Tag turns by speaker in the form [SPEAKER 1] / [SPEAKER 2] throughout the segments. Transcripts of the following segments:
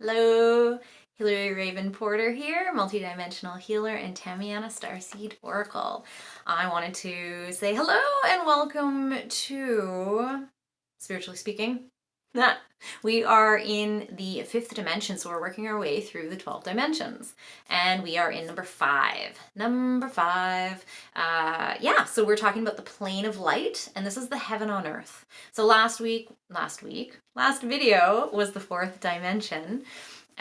[SPEAKER 1] Hello, Hilary Raven Porter here, multidimensional healer and Tamiana Starseed Oracle. I wanted to say hello and welcome to Spiritually Speaking. We are in the 5th dimension, so we're working our way through the 12 dimensions. And we are in number 5. Number 5. So we're talking about the plane of light, and this is the heaven on earth. So last video was the 4th dimension,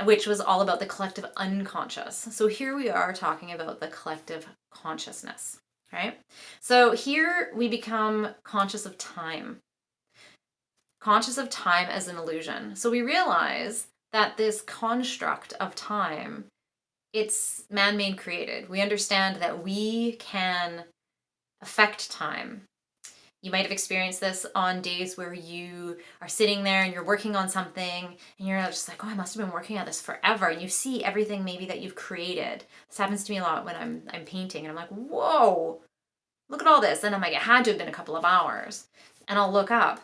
[SPEAKER 1] which was all about the collective unconscious. So here we are talking about the collective consciousness, right? So here we become conscious of time. Conscious of time as an illusion. So we realize that this construct of time, it's man-made created. We understand that we can affect time. You might have experienced this on days where you are sitting there and you're working on something and you're just like, oh, I must have been working at this forever. And you see everything maybe that you've created. This happens to me a lot when I'm painting and I'm like, whoa, look at all this. And I'm like, it had to have been a couple of hours. And I'll look up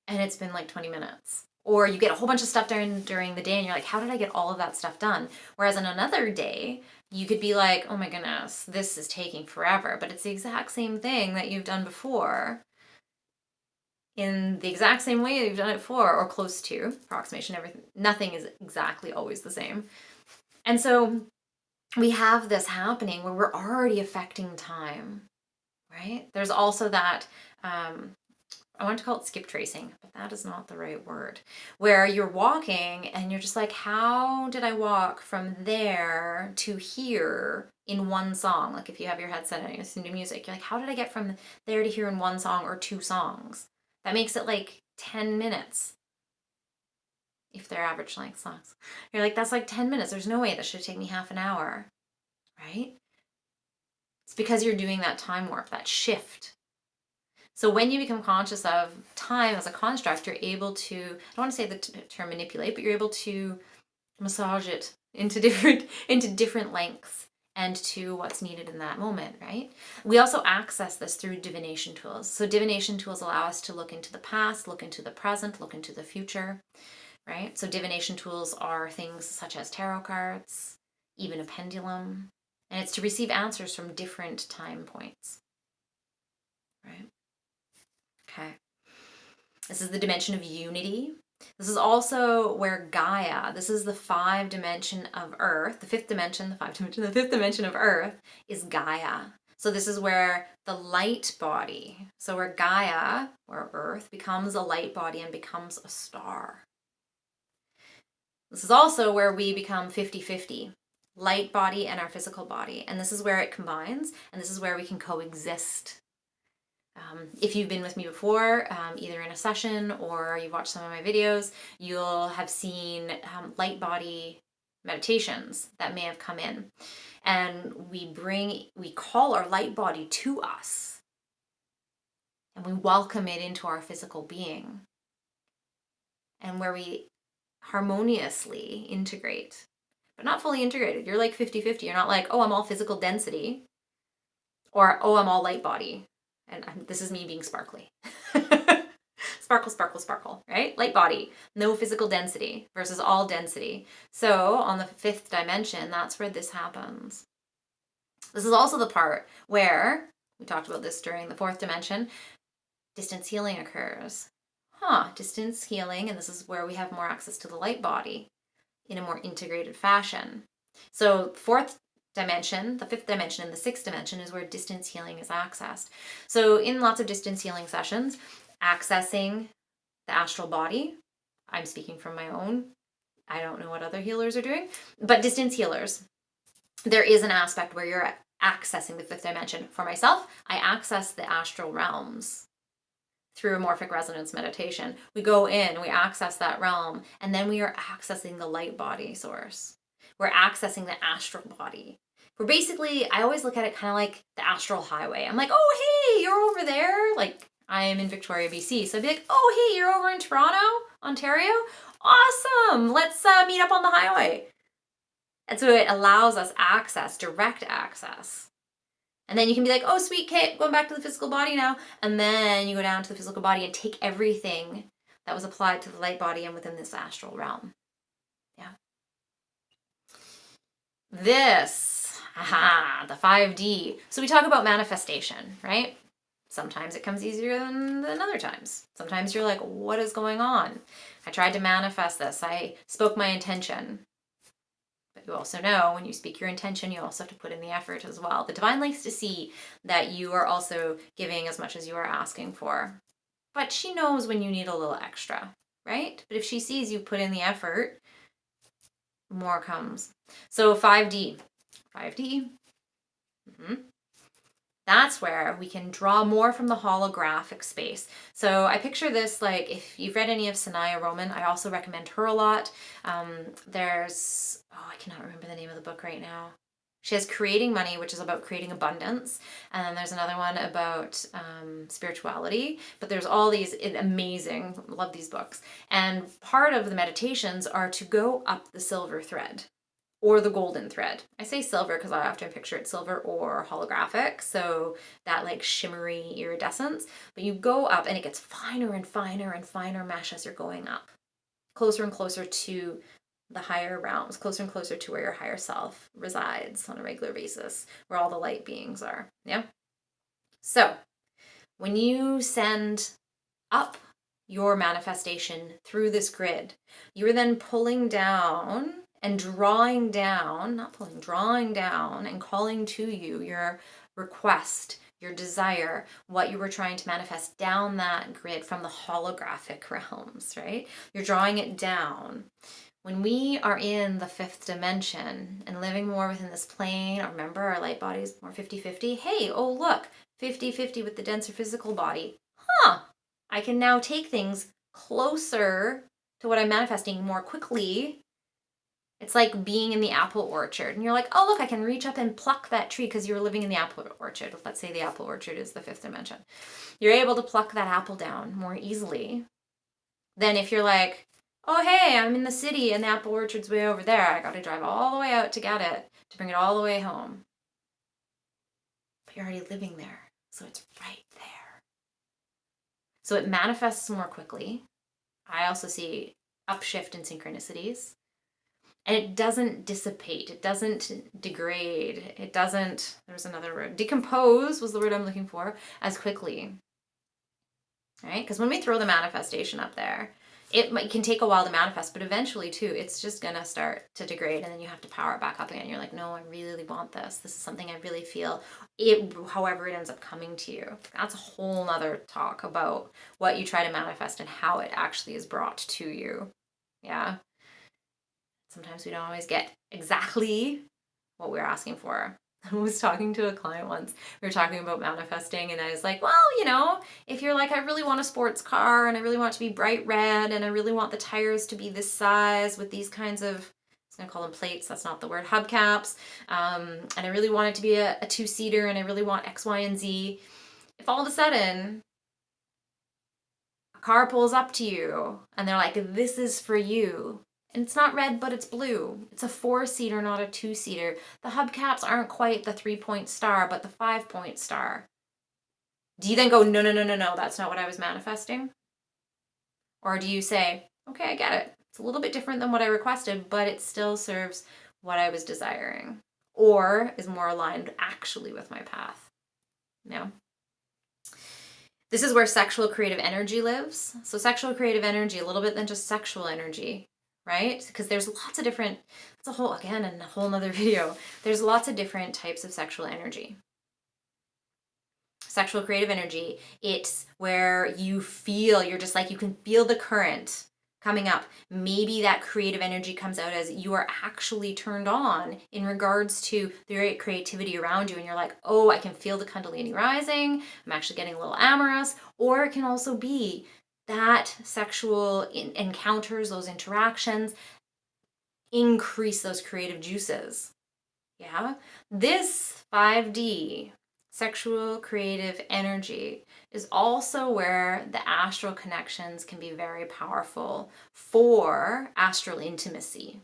[SPEAKER 1] and it's been like 20 minutes. Or you get a whole bunch of stuff during the day and you're like, how did I get all of that stuff done? Whereas on another day, you could be like, oh my goodness, this is taking forever. But it's the exact same thing that you've done before in the exact same way you've done it before, or close to. Approximation, everything. Nothing is exactly always the same. And so we have this happening where we're already affecting time, right? There's also that, I want to call it skip tracing, but that is not the right word, where you're walking and you're just like, how did I walk from there to here in one song? Like if you have your headset and you listen to music, you're like, how did I get from there to here in one song or 2 songs? That makes it like 10 minutes. If they're average length songs. You're like, that's like 10 minutes. There's no way that should take me half an hour, right? It's because you're doing that time warp, that shift. So when you become conscious of time as a construct, you're able to, I don't want to say the term manipulate, but you're able to massage it into different lengths and to what's needed in that moment, right? We also access this through divination tools. So divination tools allow us to look into the past, look into the present, look into the future, right? So divination tools are things such as tarot cards, even a pendulum, and it's to receive answers from different time points, right? Okay. This is the dimension of unity. This is also where Gaia, this is the 5 dimension of Earth, the 5th dimension, the 5th dimension of Earth is Gaia. So this is where the light body, so where Gaia, or Earth, becomes a light body and becomes a star. This is also where we become 50-50, light body and our physical body. And this is where it combines, and this is where we can coexist. If you've been with me before, either in a session or you've watched some of my videos, you'll have seen light body meditations that may have come in. And we call our light body to us. And we welcome it into our physical being. And where we harmoniously integrate, but not fully integrated. You're like 50-50. You're not like, oh, I'm all physical density, or oh, I'm all light body. And this is me being sparkly. Sparkle, sparkle, sparkle, right? Light body, no physical density versus all density. So on the 5th dimension, that's where this happens. This is also the part where, we talked about this during the 4th dimension, distance healing occurs. Distance healing, and this is where we have more access to the light body in a more integrated fashion. So 4th dimension, the 5th dimension, and the 6th dimension is where distance healing is accessed. So in lots of distance healing sessions, accessing the astral body, I'm speaking from my own, I don't know what other healers are doing, but distance healers, there is an aspect where you're accessing the 5th dimension. For myself, I access the astral realms through a morphic resonance meditation. We go in, we access that realm, and then we are accessing the light body source. We're accessing the astral body. We're basically, I always look at it kind of like the astral highway. I'm like, oh, hey, you're over there. Like, I am in Victoria, BC. So I'd be like, oh, hey, you're over in Toronto, Ontario. Awesome. Let's meet up on the highway. And so it allows us access, direct access. And then you can be like, oh, sweet, Kate, going back to the physical body now. And then you go down to the physical body and take everything that was applied to the light body and within this astral realm. Yeah. The 5D. So we talk about manifestation, right? Sometimes it comes easier than other times. Sometimes you're like, what is going on? I tried to manifest this. I spoke my intention. But you also know when you speak your intention, you also have to put in the effort as well. The divine likes to see that you are also giving as much as you are asking for. But she knows when you need a little extra, right? But if she sees you put in the effort, more comes. So 5D. 5D. Mm-hmm. That's where we can draw more from the holographic space. So I picture this like, if you've read any of Sanaya Roman, I also recommend her a lot. There's, I cannot remember the name of the book right now. She has Creating Money, which is about creating abundance. And then there's another one about spirituality. But there's all these amazing, love these books. And part of the meditations are to go up the silver thread or the golden thread. I say silver because I often picture it silver or holographic, so that like shimmery iridescence. But you go up and it gets finer and finer and finer mesh as you're going up, closer and closer to the higher realms, closer and closer to where your higher self resides on a regular basis, where all the light beings are. Yeah? So when you send up your manifestation through this grid, you're then pulling down and drawing down, not pulling, drawing down and calling to you your request, your desire, what you were trying to manifest down that grid from the holographic realms, right? You're drawing it down. When we are in the fifth dimension and living more within this plane, or remember our light body is more 50-50. Hey, oh look, 50-50 with the denser physical body. I can now take things closer to what I'm manifesting more quickly. It's like being in the apple orchard. And you're like, oh, look, I can reach up and pluck that tree because you were living in the apple orchard. Let's say the apple orchard is the fifth dimension. You're able to pluck that apple down more easily than if you're like, oh, hey, I'm in the city and the apple orchard's way over there. I got to drive all the way out to get it, to bring it all the way home. But you're already living there, so it's right there. So it manifests more quickly. I also see upshift in synchronicities. And it doesn't dissipate. It doesn't degrade. It doesn't, there's another word, decompose was the word I'm looking for, as quickly. Right? Because when we throw the manifestation up there, it can take a while to manifest, but eventually too, it's just going to start to degrade and then you have to power it back up again. You're like, no, I really want this. This is something I really feel. However it ends up coming to you. That's a whole nother talk about what you try to manifest and how it actually is brought to you. Yeah. Sometimes we don't always get exactly what we're asking for. I was talking to a client once. We were talking about manifesting, and I was like, well, if you're like, I really want a sports car, and I really want it to be bright red, and I really want the tires to be this size with these kinds of, I was going to call them plates, that's not the word, hubcaps, and I really want it to be a two-seater, and I really want X, Y, and Z. If all of a sudden a car pulls up to you, and they're like, this is for you, and it's not red, but it's blue. It's a 4-seater, not a 2-seater. The hubcaps aren't quite the 3-point star, but the 5-point star. Do you then go, no, that's not what I was manifesting? Or do you say, okay, I get it. It's a little bit different than what I requested, but it still serves what I was desiring, or is more aligned actually with my path? No. This is where sexual creative energy lives. So sexual creative energy, a little bit than just sexual energy, right? Because there's lots of different, it's a whole, again, in a whole nother video, there's lots of different types of sexual energy. Sexual creative energy, it's where you feel, you're just like, you can feel the current coming up. Maybe that creative energy comes out as you are actually turned on in regards to the creativity around you, and you're like, oh, I can feel the Kundalini rising, I'm actually getting a little amorous. Or it can also be that sexual encounters, those interactions, increase those creative juices. Yeah? This 5D, sexual creative energy, is also where the astral connections can be very powerful for astral intimacy.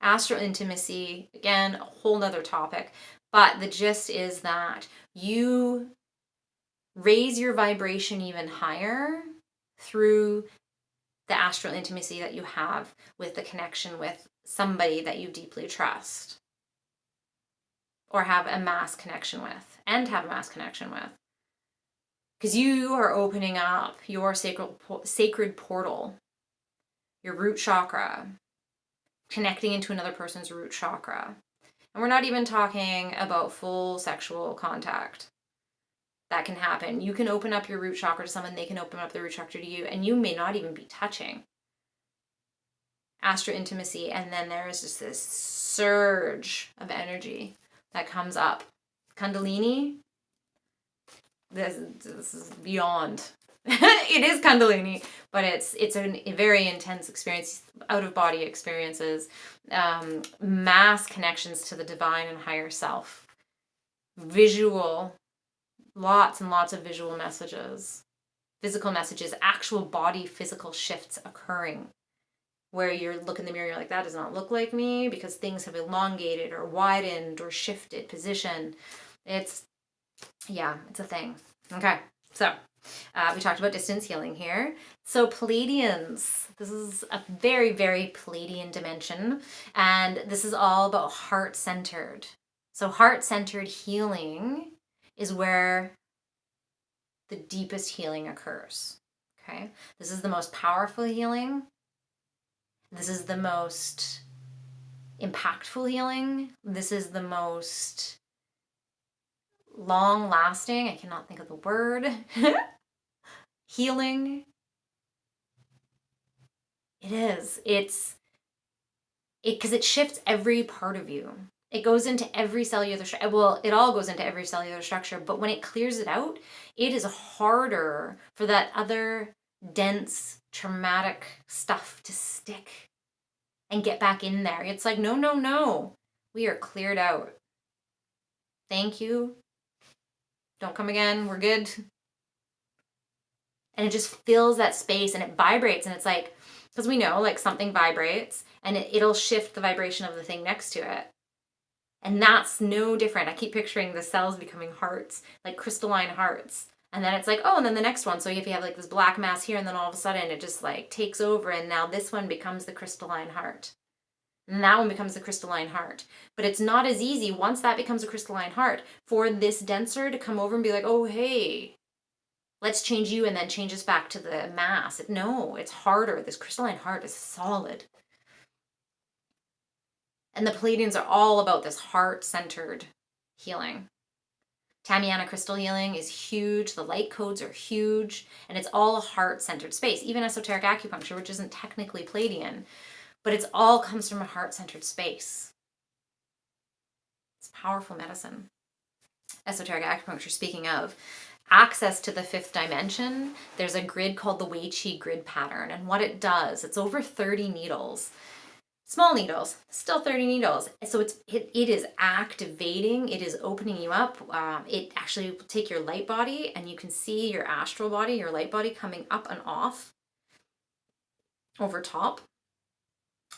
[SPEAKER 1] Astral intimacy, again, a whole nother topic, but the gist is that you raise your vibration even higher through the astral intimacy that you have with the connection with somebody that you deeply trust or have a mass connection with and have a mass connection with. Because you are opening up your sacred portal, your root chakra, connecting into another person's root chakra. And we're not even talking about full sexual contact. That can happen. You can open up your root chakra to someone, they can open up their root chakra to you, and you may not even be touching. Astral intimacy, and then there is just this surge of energy that comes up. Kundalini, this is beyond. It is Kundalini, but it's a very intense experience, out-of-body experiences, mass connections to the divine and higher self, visual, lots and lots of visual messages, physical messages, actual body physical shifts occurring, where you look in the mirror, you're like, that does not look like me, because things have elongated or widened or shifted position. It's a thing. Okay, so we talked about distance healing here. So Pleiadians, this is a very, very Pleiadian dimension, and this is all about heart-centered. So heart-centered healing is where the deepest healing occurs. Okay, this is the most powerful healing. This is the most impactful healing. This is the most long-lasting, I cannot think of the word, healing. It is. It's because it shifts every part of you. It goes into every cellular structure. Well, it all goes into every cellular structure, but when it clears it out, it is harder for that other dense, traumatic stuff to stick and get back in there. It's like, no, no, no. We are cleared out. Thank you. Don't come again. We're good. And it just fills that space and it vibrates. And it's like, because we know like something vibrates and it'll shift the vibration of the thing next to it. And that's no different. I keep picturing the cells becoming hearts, like crystalline hearts. And then it's like, oh, and then the next one. So if you have like this black mass here, and then all of a sudden it just like takes over, and now this one becomes the crystalline heart. And that one becomes the crystalline heart. But it's not as easy once that becomes a crystalline heart for this denser to come over and be like, oh, hey, let's change you and then change us back to the mass. No, it's harder. This crystalline heart is solid. And the Pleiadians are all about this heart-centered healing. Tamiana crystal healing is huge. The light codes are huge. And it's all a heart-centered space. Even esoteric acupuncture, which isn't technically Pleiadian, but it's all comes from a heart-centered space. It's powerful medicine. Esoteric acupuncture, speaking of, access to the fifth dimension, there's a grid called the Wei Qi grid pattern. And what it does, it's over 30 needles. Small needles, still 30 needles. So it is activating, it is opening you up. It actually will take your light body and you can see your astral body, your light body coming up and off over top.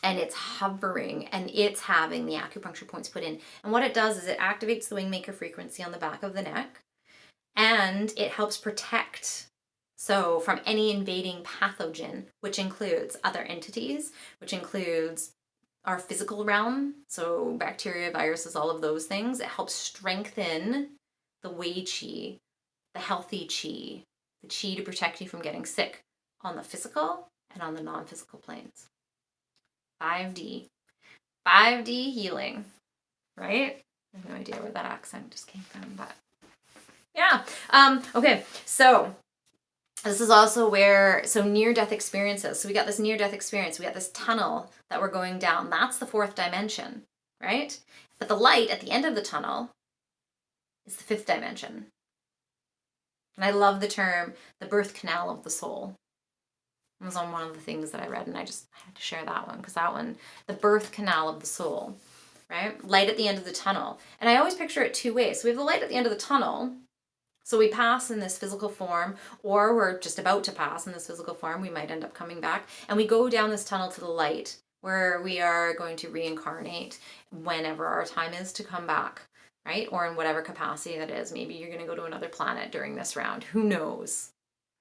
[SPEAKER 1] And it's hovering and it's having the acupuncture points put in. And what it does is it activates the wingmaker frequency on the back of the neck and it helps protect. So from any invading pathogen, which includes other entities, which includes our physical realm, so bacteria, viruses, all of those things, it helps strengthen the Wei Qi, the healthy Qi, the Qi to protect you from getting sick on the physical and on the non-physical planes. 5D. 5D healing, right? I have no idea where that accent just came from, but yeah. Okay, so this is also where, so near-death experiences. So we got this near-death experience. We got this tunnel that we're going down. That's the fourth dimension, right? But the light at the end of the tunnel is the fifth dimension. And I love the term, the birth canal of the soul. It was on one of the things that I read, and I had to share that one, because that one, the birth canal of the soul, right? Light at the end of the tunnel. And I always picture it two ways. So we have the light at the end of the tunnel. So we pass in this physical form, or we're just about to pass in this physical form. We might end up coming back. And we go down this tunnel to the light, where we are going to reincarnate whenever our time is to come back, right? Or in whatever capacity that is. Maybe you're going to go to another planet during this round. Who knows,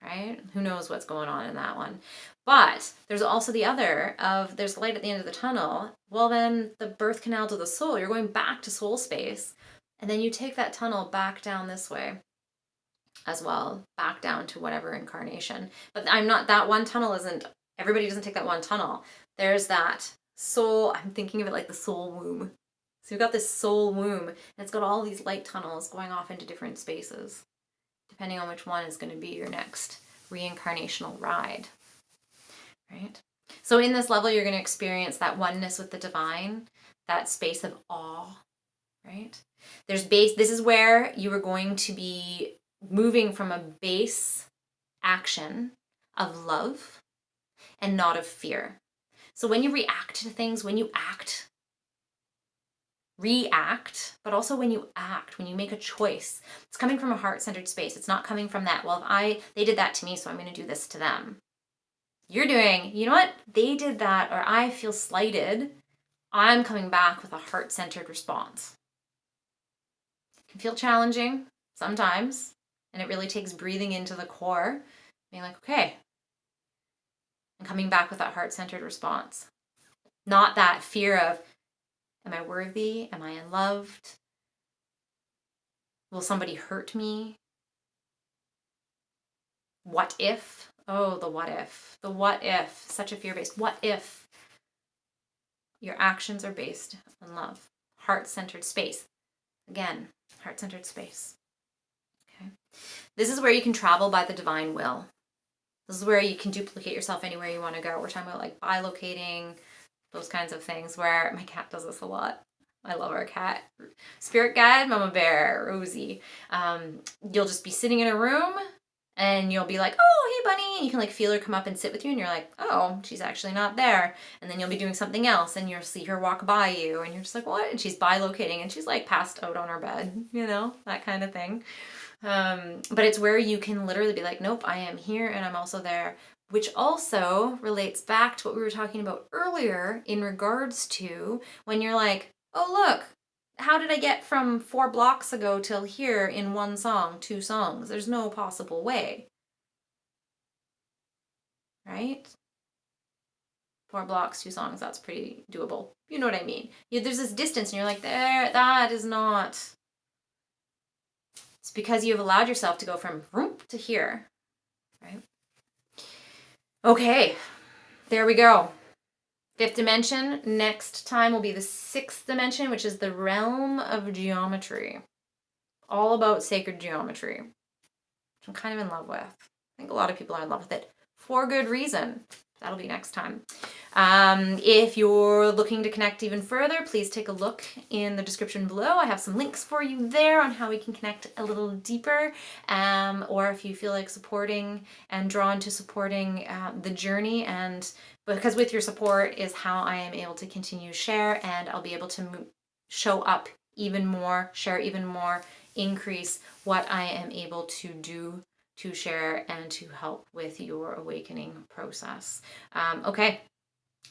[SPEAKER 1] right? Who knows what's going on in that one. But there's also the other of there's light at the end of the tunnel. Well, then the birth canal to the soul, you're going back to soul space. And then you take that tunnel back down this way as well, back down to whatever incarnation. But I'm not, that one tunnel isn't, everybody doesn't take that one tunnel. There's that soul, I'm thinking of it like the soul womb. So you've got this soul womb, and it's got all these light tunnels going off into different spaces, depending on which one is going to be your next reincarnational ride, right? So in this level, you're going to experience that oneness with the divine, that space of awe, right? This is where you are going to be moving from a base action of love and not of fear. So when you react to things, when you react, but also when you act, when you make a choice, it's coming from a heart-centered space. It's not coming from that, well, they did that to me, so I'm going to do this to them. You're doing, you know what? They did that, or I feel slighted. I'm coming back with a heart-centered response. It can feel challenging sometimes, and it really takes breathing into the core, being like, okay, and coming back with that heart-centered response. Not that fear of, am I worthy? Am I unloved? Will somebody hurt me? What if? Oh, the what if. The what if. Such a fear-based. What if your actions are based on love? Heart-centered space. Again, heart-centered space. Okay. This is where you can travel by the divine will. This is where you can duplicate yourself anywhere you want to go. We're talking about like bilocating, those kinds of things, where my cat does this a lot. I love our cat. Spirit guide, Mama Bear, Rosie. You'll just be sitting in a room and you'll be like, oh, hey, bunny. And you can like feel her come up and sit with you and you're like, oh, she's actually not there. And then you'll be doing something else and you'll see her walk by you and you're just like, what? And she's bilocating and she's like passed out on her bed, you know, that kind of thing. But it's where you can literally be like, nope, I am here and I'm also there. Which also relates back to what we were talking about earlier in regards to when you're like, oh, look, how did I get from 4 blocks ago till here in one song, 2 songs? There's no possible way. Right? 4 blocks, 2 songs, that's pretty doable. You know what I mean? There's this distance and you're like, there, that is not. It's because you've allowed yourself to go from whoop to here, right? Okay, there we go. 5th dimension. Next time will be the 6th dimension, which is the realm of geometry. All about sacred geometry, which I'm kind of in love with. I think a lot of people are in love with it for good reason. That'll be next time. If you're looking to connect even further, please take a look in the description below. I have some links for you there on how we can connect a little deeper. Or if you feel like supporting and drawn to supporting the journey, and because with your support is how I am able to continue to share, and I'll be able to show up even more, share even more, increase what I am able to do to share and to help with your awakening process. Okay,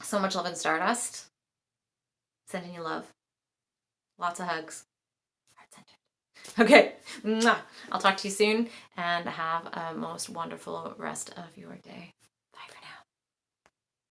[SPEAKER 1] so much love and stardust. Sending you love. Lots of hugs. Heart-centered. Okay, I'll talk to you soon and have a most wonderful rest of your day.